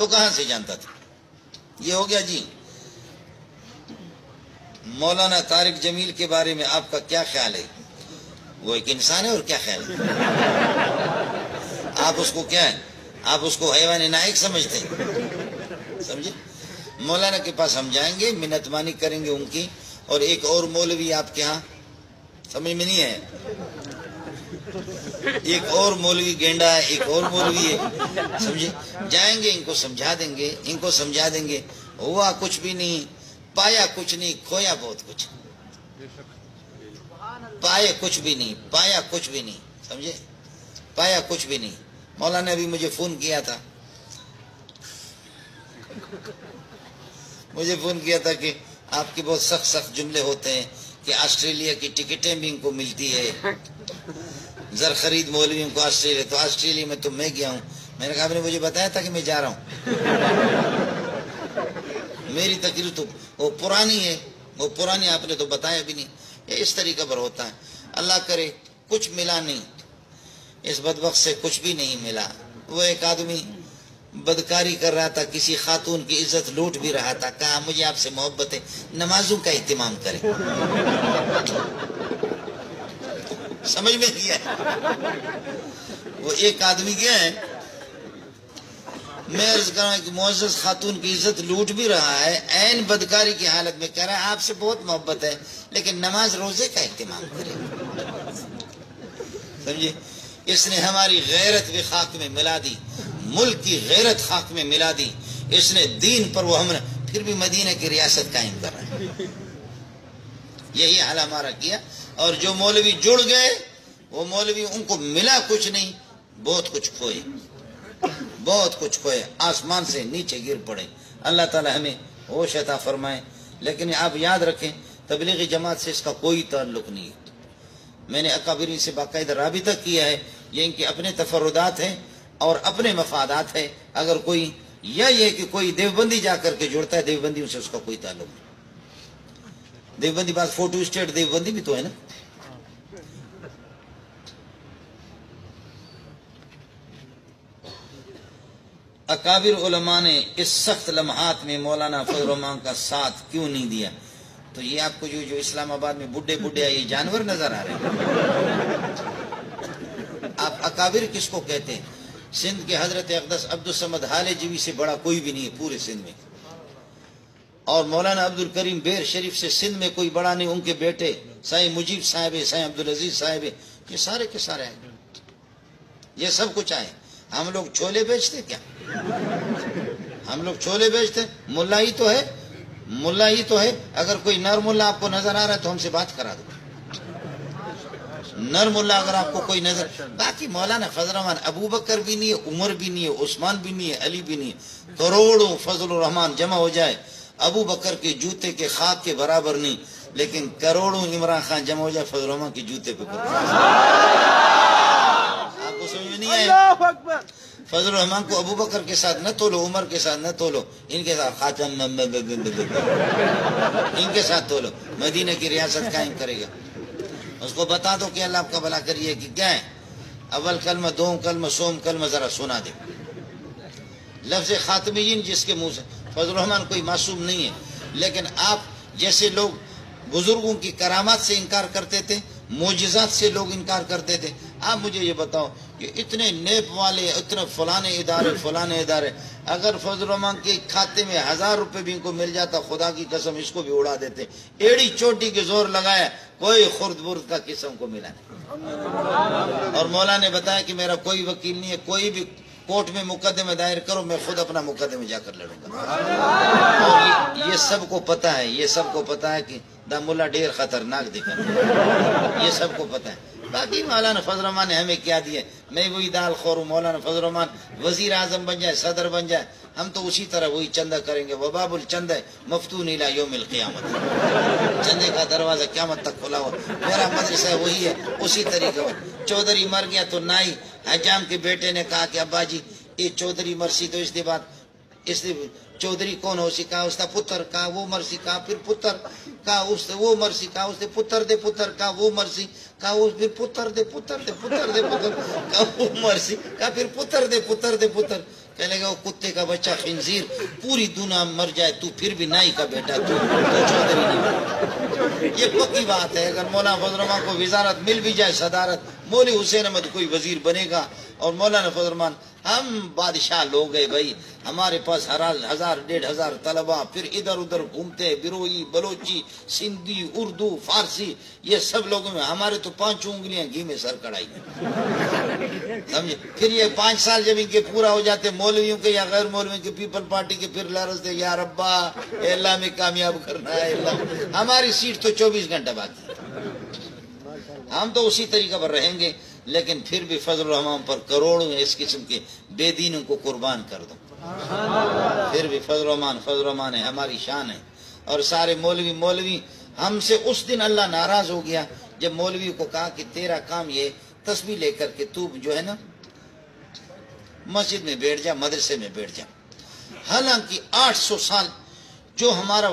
تو کہاں سے جانتا تھا؟ یہ ہو گیا جی۔ مولانا طارق جمیل کے بارے میں آپ کا کیا خیال ہے؟ وہ ایک انسان ہے اور کیا خیال ہے؟ آپ اس کو کیا ہے؟ آپ اس کو حیوان نائق سمجھتے ہیں؟ سمجھے؟ مولانا کے پاس ہم جائیں گے، منت مانی کریں گے ان کی، اور ایک اور مولوی آپ کے ہاں سمجھ میں نہیں ہے، ایک اور مولوی گینڈا ہے، ایک اور مولوی ہے، سمجھے؟ جائیں گے، ان کو سمجھا دیں گے، ہوا کچھ بھی نہیں، پایا کچھ نہیں، کھویا بہت کچھ، پایا کچھ بھی نہیں، سمجھے؟ پایا کچھ بھی نہیں۔ مولانا نے ابھی مجھے فون کیا تھا کہ آپ کے بہت سخت جملے ہوتے ہیں کہ آسٹریلیا کی ٹکٹیں بھی ان کو ملتی ہے، زر خرید مولویوں کو آسٹریلیا، تو آسٹریلیا میں تو میں گیا ہوں۔ میں نے کہا آپ نے مجھے بتایا تھا کہ میں جا رہا ہوں؟ میری تقریر تو وہ پرانی آپ نے تو بتایا بھی نہیں۔ یہ اس طریقے پر ہوتا ہے۔ اللہ کرے کچھ ملا نہیں، اس بدبخت سے کچھ بھی نہیں ملا۔ وہ ایک آدمی بدکاری کر رہا تھا، کسی خاتون کی عزت لوٹ بھی رہا تھا، کہا مجھے آپ سے محبت ہے، نمازوں کا اہتمام کریں۔ سمجھ میں نہیں آیا؟ وہ ایک آدمی کیا ہے، میں عرض کر رہا ہوں کہ معزز خاتون کی عزت لوٹ بھی رہا ہے، عین بدکاری کی حالت میں کہہ رہا ہے آپ سے بہت محبت ہے لیکن نماز روزے کا اہتمام کریں۔ سمجھے؟ اس نے ہماری غیرت بھی خاک میں ملا دی، ملک کی غیرت خاک میں ملا دی، اس نے دین پر وہ ہم نے پھر بھی مدینہ کی ریاست قائم کر رہا ہے۔ یہی حال ہمارا کیا، اور جو مولوی جڑ گئے وہ مولوی ان کو ملا کچھ نہیں، بہت کچھ کھوئے، آسمان سے نیچے گر پڑے۔ اللہ تعالی ہمیں ہوش عطا فرمائے۔ لیکن آپ یاد رکھیں تبلیغی جماعت سے اس کا کوئی تعلق نہیں ہے۔ میں نے اکابرین سے باقاعدہ رابطہ کیا ہے، یہ ان کے اپنے تفردات ہیں اور اپنے مفادات ہیں۔ اگر کوئی یہ کہ کوئی دیوبندی جا کر کے جڑتا ہے، دیوبندیوں سے اس کا کوئی تعلق نہیں۔ دیوبندی بات فوٹو اسٹیٹ دیوبندی بھی تو ہے نا۔ اکابر علماء نے اس سخت لمحات میں مولانا فضل الرحمان کا ساتھ کیوں نہیں دیا؟ تو یہ آپ کو جو اسلام آباد میں بڈھے یہ جانور نظر آ رہے ہیں۔ آپ اکابر کس کو کہتے ہیں؟ سندھ کے حضرت اقدس عبدالصمد حالے جیوی سے بڑا کوئی بھی نہیں ہے پورے سندھ میں، اور مولانا عبدالکریم بیر شریف سے سندھ میں کوئی بڑا نہیں۔ ان کے بیٹے سائیں مجیب صاحب ہے، سائیں عبدالعزیز صاحب ہے، یہ سارے کے سارے ہیں، یہ سب کچھ آئے۔ ہم لوگ چھولے بیچتے کیا؟ ہم لوگ چھولے بیچتے؟ ملا ہی تو ہے۔ اگر کوئی نر ملا آپ کو نظر آ رہا ہے تو ہم سے بات کرا دو۔ نر ملا اگر آپ کو کوئی نظر، باقی مولانا فضل الرحمان ابو بکر بھی نہیں ہے، عمر بھی نہیں ہے، عثمان بھی نہیں ہے، علی بھی نہیں ہے۔ کروڑوں فضل الرحمان جمع ہو جائے، ابو بکر کے جوتے کے خاک کے برابر نہیں، لیکن کروڑوں عمران خان جمع ہو جائے فضل الرحمان کے جوتے پہ۔ آپ کو سمجھ میں نہیں آیا؟ فضل الرحمان کو ابو بکر کے ساتھ نہ تولو، عمر کے ساتھ نہ تولو، ان کے ساتھ خاتم ان کے ساتھ تولو، مدینہ کی ریاست قائم کرے گا۔ اس کو بتا دو کہ اللہ آپ کا بھلا کریے کہ کیا ہے، اول کلمہ، دوم کلمہ، سوم کلمہ ذرا سنا دے۔ لفظ خاتمین جس کے منہ سے، فضل الرحمان کوئی معصوم نہیں ہے، لیکن آپ جیسے لوگ بزرگوں کی کرامات سے انکار کرتے تھے، معجزات سے لوگ انکار کرتے تھے، آپ مجھے یہ بتاؤ کہ اتنے نیب والے، اتنے فلانے ادارے، اگر فضل الرحمان کے کھاتے میں 1000 روپے بھی ان کو مل جاتا، خدا کی قسم اس کو بھی اڑا دیتے۔ ایڑی چوٹی کے زور لگایا، کوئی خرد برد کا قسم کو ملا نہیں۔ اور مولا نے بتایا کہ میرا کوئی وکیل نہیں ہے، کوئی بھی کورٹ میں مقدمہ دائر کرو، میں خود اپنا مقدمہ جا کر لڑوں گا۔ اور یہ سب کو پتا ہے کہ دا ملا ڈیر خطرناک دکھا، یہ سب کو پتا ہے۔ باقی مولانا فضل الرحمان نے ہمیں کیا دیا؟ میں وہی دال خور ہوں۔ مولانا فضل الرحمان وزیر اعظم بن جائے، صدر بن جائے، ہم تو اسی طرح وہی چندہ کریں گے۔ وباب الچندہ مفتون الی یوم القیامت، چندے کا دروازہ قیامت تک کھلا ہوا۔ میرا مدرسہ وہی ہے، اسی طریقے پر۔ چودھری مر گیا تو نائی حجام کے بیٹے نے کہا کہ ابا جی یہ چودھری مرسی تو اس نے چودھری کون ہو سی؟ کہا اس کا پتر، کہا وہ مرسی، کہا پھر پتر، کہا اس نے وہ مرسی، کہا اس نے پتر دے پتر، کہا وہ مرسی، کہا اس پھر پتر دے، کہا وہ مرسی، کہا پھر پتر دے، کہنے لگا وہ کتے کا بچہ خنزیر، پوری دنیا مر جائے تو پھر بھی نائی کا بیٹا تو چودھری نہیں۔ یہ پکی بات ہے، اگر مولانا فضل الرحمان کو وزارت مل بھی جائے صدارت، مولوی حسین احمد کوئی وزیر بنے گا اور مولانا فضل الرحمان ہم بادشاہ لوگ ہیں بھائی، ہمارے پاس 1000 1500 طلبا، پھر ادھر ادھر گھومتے، بروئی بلوچی سندھی اردو فارسی، یہ سب لوگوں میں ہمارے تو 5 انگلیاں گھی میں سر کڑائی، سمجھے؟ پھر یہ 5 سال جب ان کے پورا ہو جاتے مولویوں کے یا غیر مولویوں کے، پیپل پارٹی کے، پھر لرزتے یا ربا اے اللہ میں کامیاب کرنا ہے اللہ، ہماری سیٹ تو 24 گھنٹہ باقی ہے، ہم تو اسی طریقہ پر رہیں گے، لیکن پھر بھی فضل الرحمان پر کروڑوں اس قسم کے بے دینوں کو قربان کر دو، پھر بھی فضل الرحمان ہے، ہماری شان ہے۔ اور سارے مولوی ہم سے اس دن اللہ ناراض ہو گیا جب مولوی کو کہا کہ تیرا کام یہ تسبیح لے کر کے تو جو ہے نا مسجد میں بیٹھ جا، مدرسے میں بیٹھ جا، حالانکہ 800 سال جو ہمارا